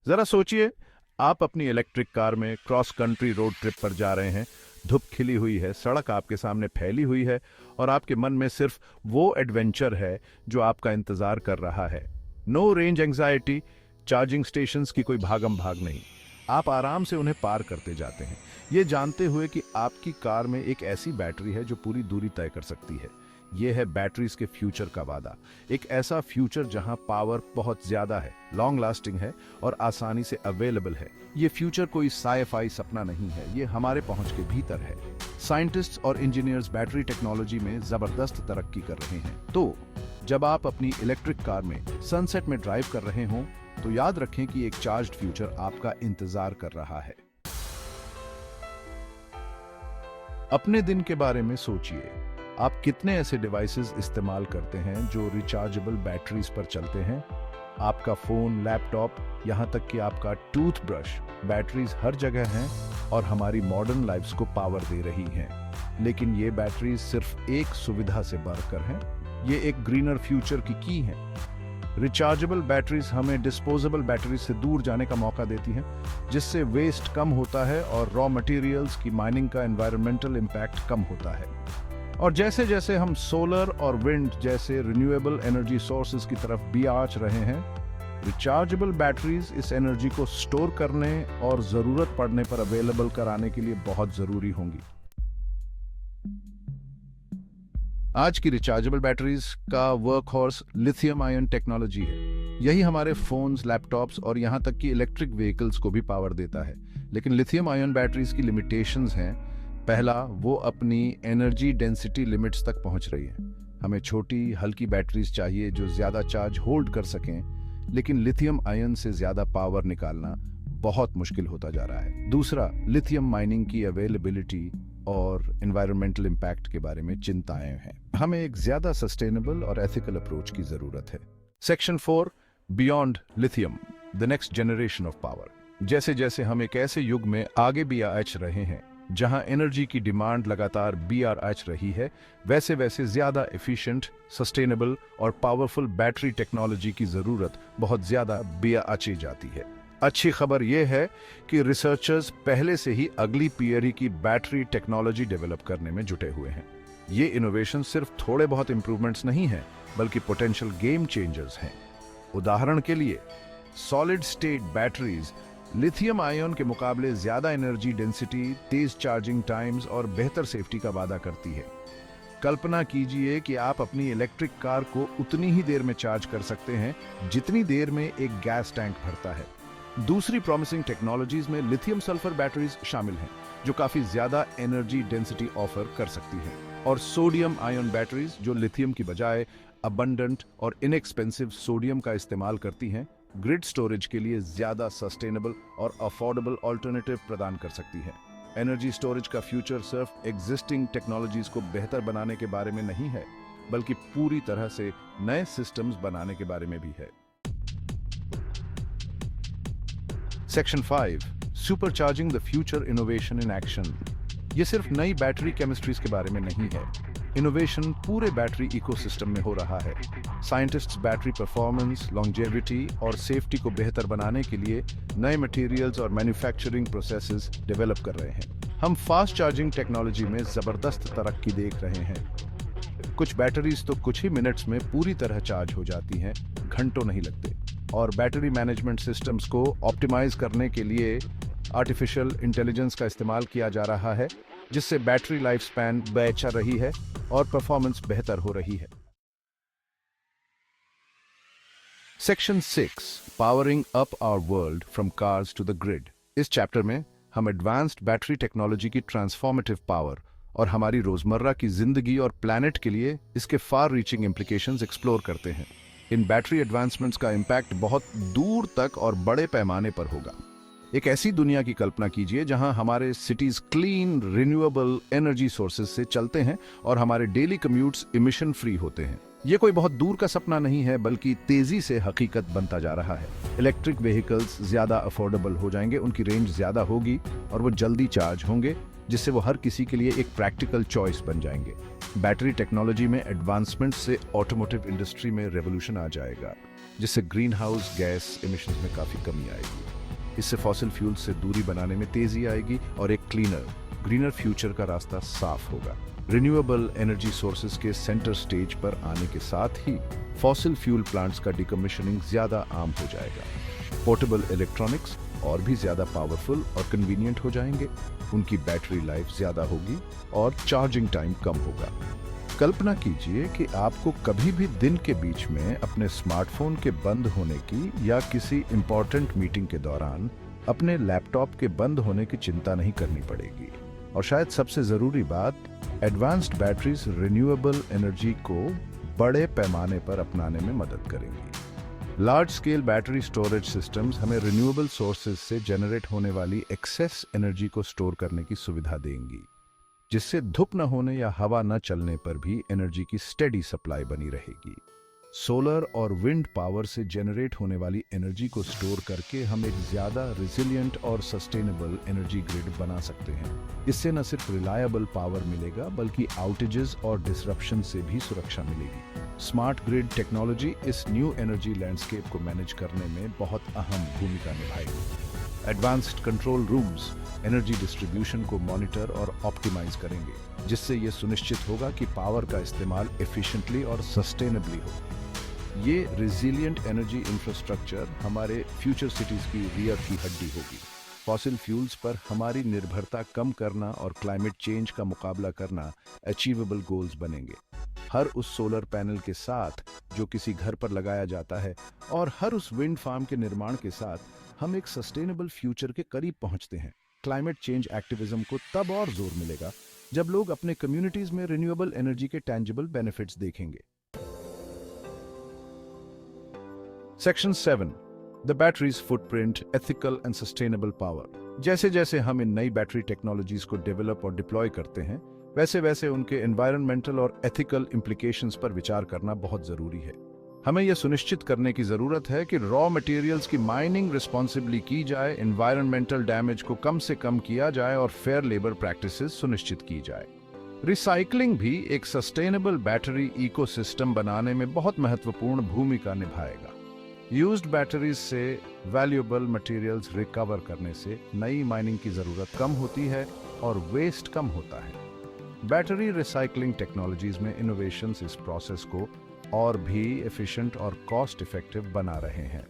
जरा सोचिए, आप अपनी इलेक्ट्रिक कार में क्रॉस कंट्री रोड ट्रिप पर जा रहे हैं। धूप खिली हुई है, सड़क आपके सामने फैली हुई है और आपके मन में सिर्फ वो एडवेंचर है जो आपका इंतजार कर रहा है। No range anxiety, charging stations की कोई भागम भाग नहीं। आप आराम से उन्हें पार करते जाते हैं, ये जानते हुए कि आपकी कार में एक ऐसी बैटरी है जो पूरी दूरी तय कर सकती है। यह है बैटरीज के फ्यूचर का वादा। एक ऐसा फ्यूचर जहां पावर बहुत ज्यादा है, लॉन्ग लास्टिंग है और आसानी से अवेलेबल है। ये फ्यूचर कोई साई-फाई सपना नहीं है, ये हमारे पहुंच के भीतर है। साइंटिस्ट्स और इंजीनियर्स बैटरी टेक्नोलॉजी में जबरदस्त तरक्की कर रहे हैं। तो जब आप अपनी इलेक्ट्रिक कार में सनसेट में ड्राइव कर रहे हों, तो याद रखें कि एक चार्ज्ड फ्यूचर आपका इंतजार कर रहा है। अपने दिन के बारे में सोचिए। आप कितने ऐसे डिवाइसेस इस्तेमाल करते हैं जो रिचार्जेबल बैटरीज पर चलते हैं? आपका फोन, लैपटॉप, यहाँ तक कि आपका टूथब्रश, बैटरीज हर जगह हैं और हमारी मॉडर्न लाइफ्स को पावर दे रही हैं। लेकिन ये बैटरीज सिर्फ एक सुविधा से बढ़कर हैं। ये एक ग्रीनर फ्यूचर की है। रिचार्जेबल बैटरीज हमें डिस्पोजेबल बैटरीज से दूर जाने का मौका देती हैं, जिससे वेस्ट कम होता है और रॉ मटेरियल्स की माइनिंग का एनवायरमेंटल इम्पैक्ट कम होता है। और जैसे जैसे हम सोलर और विंड जैसे रिन्यूएबल एनर्जी सोर्सेज की तरफ भी आंच रहे हैं, रिचार्जेबल बैटरीज इस एनर्जी को स्टोर करने और जरूरत पड़ने पर अवेलेबल कराने के लिए बहुत जरूरी होंगी। आज की रिचार्जेबल बैटरीज का वर्कहॉर्स लिथियम आयन टेक्नोलॉजी है। यही हमारे फोन्स, लैपटॉप्स और यहां तक कि इलेक्ट्रिक व्हीकल्स को भी पावर देता है। लेकिन लिथियम आयन बैटरीज की लिमिटेशंस हैं। पहला, वो अपनी एनर्जी डेंसिटी लिमिट्स तक पहुंच रही है। हमें छोटी हल्की बैटरीज चाहिए जो ज्यादा चार्ज होल्ड कर सकें, लेकिन लिथियम आयन से ज्यादा पावर निकालना बहुत मुश्किल होता जा रहा है। दूसरा, लिथियम माइनिंग की अवेलेबिलिटी और एनवायरमेंटल इम्पैक्ट के बारे में चिंताएं हैं। हमें एक ज्यादा सस्टेनेबल और एथिकल अप्रोच की जरूरत है। Section 4, beyond lithium, the next generation of power. जैसे जैसे हम एक ऐसे युग में आगे भी आच रहे हैं जहां एनर्जी की डिमांड लगातार BRH रही है, वैसे वैसे ज्यादा एफिशिएंट, सस्टेनेबल और पावरफुल बैटरी टेक्नोलॉजी की जरूरत बहुत ज्यादा BRH जाती है। अच्छी खबर यह है कि रिसर्चर्स पहले से ही अगली पीढ़ी की बैटरी टेक्नोलॉजी डेवलप करने में जुटे हुए हैं। ये इनोवेशन सिर्फ थोड़े बहुत इंप्रूवमेंट्स नहीं है, बल्कि पोटेंशियल गेम चेंजर्स हैं। उदाहरण के लिए, solid state batteries lithium ion के मुकाबले ज्यादा एनर्जी डेंसिटी, तेज चार्जिंग टाइम्स और बेहतर सेफ्टी का वादा करती है। कल्पना कीजिए कि आप अपनी इलेक्ट्रिक कार को उतनी ही देर में चार्ज कर सकते हैं जितनी देर में एक गैस टैंक भरता है। दूसरी प्रॉमिसिंग टेक्नोलॉजीज में लिथियम सल्फर बैटरीज शामिल हैं, जो काफी ज्यादा एनर्जी डेंसिटी ऑफर कर सकती हैं, और सोडियम आयन बैटरीज जो लिथियम की बजाय अबंडेंट और इनएक्सपेंसिव सोडियम का इस्तेमाल करती हैं, ग्रिड स्टोरेज के लिए ज्यादा सस्टेनेबल और अफोर्डेबल ऑल्टरनेटिव प्रदान कर सकती है। एनर्जी स्टोरेज का फ्यूचर सिर्फ एग्जिस्टिंग टेक्नोलॉजीज को बेहतर बनाने के बारे में नहीं है, बल्कि पूरी तरह से नए सिस्टम्स बनाने के बारे में भी है। Section 5, supercharging the future, innovation in action. ये सिर्फ नई बैटरी केमिस्ट्रीज के बारे में नहीं है। इनोवेशन पूरे बैटरी इकोसिस्टम में हो रहा है। साइंटिस्ट्स बैटरी परफॉर्मेंस, लॉन्जेविटी और सेफ्टी को बेहतर बनाने के लिए नए मटेरियल्स और मैन्युफैक्चरिंग प्रोसेसेस डेवलप कर रहे हैं। हम फास्ट चार्जिंग टेक्नोलॉजी में जबरदस्त तरक्की देख रहे हैं। कुछ बैटरीज तो कुछ ही मिनट्स में पूरी तरह चार्ज हो जाती हैं, घंटों नहीं लगते। और बैटरी मैनेजमेंट सिस्टम्स को ऑप्टिमाइज करने के लिए आर्टिफिशियल इंटेलिजेंस का इस्तेमाल किया जा रहा है, जिससे बैटरी लाइफ स्पैन बेहतर रही है और परफॉर्मेंस बेहतर हो रही है। Section 6, powering up our world from cars to the grid. इस चैप्टर में हम एडवांस्ड बैटरी टेक्नोलॉजी की ट्रांसफॉर्मेटिव पावर और हमारी रोजमर्रा की जिंदगी और प्लैनेट के लिए इसके फार रीचिंग इम्प्लीकेशंस एक्सप्लोर करते हैं। इन बैटरी एडवांसमेंट्स का इम्पैक्ट बहुत दूर तक और बड़े पैमाने पर होगा। एक ऐसी दुनिया की कल्पना कीजिए जहां हमारे cities clean, renewable energy sources से चलते हैं और हमारे डेली कम्यूट्स इमिशन फ्री होते हैं। ये कोई बहुत दूर का सपना नहीं है, बल्कि तेजी से हकीकत बनता जा रहा है। इलेक्ट्रिक व्हीकल्स ज्यादा अफोर्डेबल हो जाएंगे, उनकी रेंज ज्यादा होगी और वो जल्दी चार्ज होंगे, जिससे वो हर किसी के लिए एक प्रैक्टिकल चॉइस बन जाएंगे। बैटरी टेक्नोलॉजी में एडवांसमेंट से ऑटोमोटिव इंडस्ट्री में रेवोल्यूशन आ जाएगा, जिससे ग्रीन हाउस गैस इमिशंस में काफी कमी आएगी। इससे फॉसिल फ्यूल से दूरी बनाने में तेजी आएगी और एक क्लीनर, ग्रीनर फ्यूचर का रास्ता साफ होगा। रिन्यूएबल एनर्जी सोर्सेज के सेंटर स्टेज पर आने के साथ ही फॉसिल फ्यूल प्लांट्स का डिकमीशनिंग ज्यादा आम हो जाएगा। पोर्टेबल इलेक्ट्रॉनिक्स और भी ज्यादा पावरफुल और कन्वीनियंट हो जाएंगे, उनकी बैटरी लाइफ ज्यादा होगी और चार्जिंग टाइम कम होगा। कल्पना कीजिए कि आपको कभी भी दिन के बीच में अपने स्मार्टफोन के बंद होने की या किसी इंपॉर्टेंट मीटिंग के दौरान अपने लैपटॉप के बंद होने की चिंता नहीं करनी पड़ेगी। और शायद सबसे जरूरी बात, एडवांस्ड बैटरीज रिन्यूएबल एनर्जी को बड़े पैमाने पर अपनाने में मदद करेंगी। Large scale battery storage systems हमें रिन्यूएबल सोर्सेज से जनरेट होने वाली एक्सेस एनर्जी को स्टोर करने की सुविधा देंगी, जिससे धूप न होने या हवा न चलने पर भी एनर्जी की स्टेडी सप्लाई बनी रहेगी। सोलर और विंड पावर से जनरेट होने वाली एनर्जी को स्टोर करके हम एक ज्यादा रिजिलियंट और सस्टेनेबल एनर्जी ग्रिड बना सकते हैं। इससे न सिर्फ रिलायबल पावर मिलेगा बल्कि आउटेजेस और डिसरप्शन से भी सुरक्षा मिलेगी। स्मार्ट ग्रिड टेक्नोलॉजी इस न्यू एनर्जी लैंडस्केप को मैनेज करने में बहुत अहम भूमिका निभाएगी। Advanced control rooms energy distribution को मॉनिटर और ऑप्टिमाइज करेंगे, जिससे यह सुनिश्चित होगा कि पावर का इस्तेमाल एफिशिएंटली और सस्टेनेबली हो। ये रिजिलियंट एनर्जी इंफ्रास्ट्रक्चर हमारे फ्यूचर सिटीज की रीढ़ की हड्डी होगी। फॉसिल फ्यूल्स पर हमारी निर्भरता कम करना और क्लाइमेट चेंज का मुकाबला करना अचीवेबल गोल्स बनेंगे। हर उस सोलर पैनल के साथ जो किसी घर पर लगाया जाता है और हर उस विंड फार्म के निर्माण के साथ हम एक सस्टेनेबल फ्यूचर के करीब पहुंचते हैं। क्लाइमेट चेंज एक्टिविज्म को तब और जोर मिलेगा जब लोग अपने कम्युनिटीज में रिन्यूएबल एनर्जी के टैंजिबल बेनिफिट्स देखेंगे। Section 7, the batteries footprint, ethical and sustainable power. जैसे जैसे हम इन नई बैटरी टेक्नोलॉजीज को डेवलप और डिप्लॉय करते हैं, वैसे वैसे उनके एनवायरमेंटल और एथिकल इम्प्लीकेशंस पर विचार करना बहुत जरूरी है। हमें यह सुनिश्चित करने की जरूरत है कि रॉ मटेरियल्स की माइनिंग रिस्पॉन्सिबली की जाए, एनवायरमेंटल डैमेज को कम से कम किया जाए और फेयर लेबर प्रैक्टिसेस सुनिश्चित की जाए। रिसाइकलिंग भी एक सस्टेनेबल बैटरी इकोसिस्टम बनाने में बहुत महत्वपूर्ण भूमिका निभाएगा। यूज्ड बैटरीज से वैल्यूएबल मटेरियल्स रिकवर करने से नई माइनिंग की जरूरत कम होती है और वेस्ट कम होता है। बैटरी रिसाइकलिंग टेक्नोलॉजीज में इनोवेशंस इस प्रोसेस को और भी एफिशिएंट और कॉस्ट इफेक्टिव बना रहे हैं।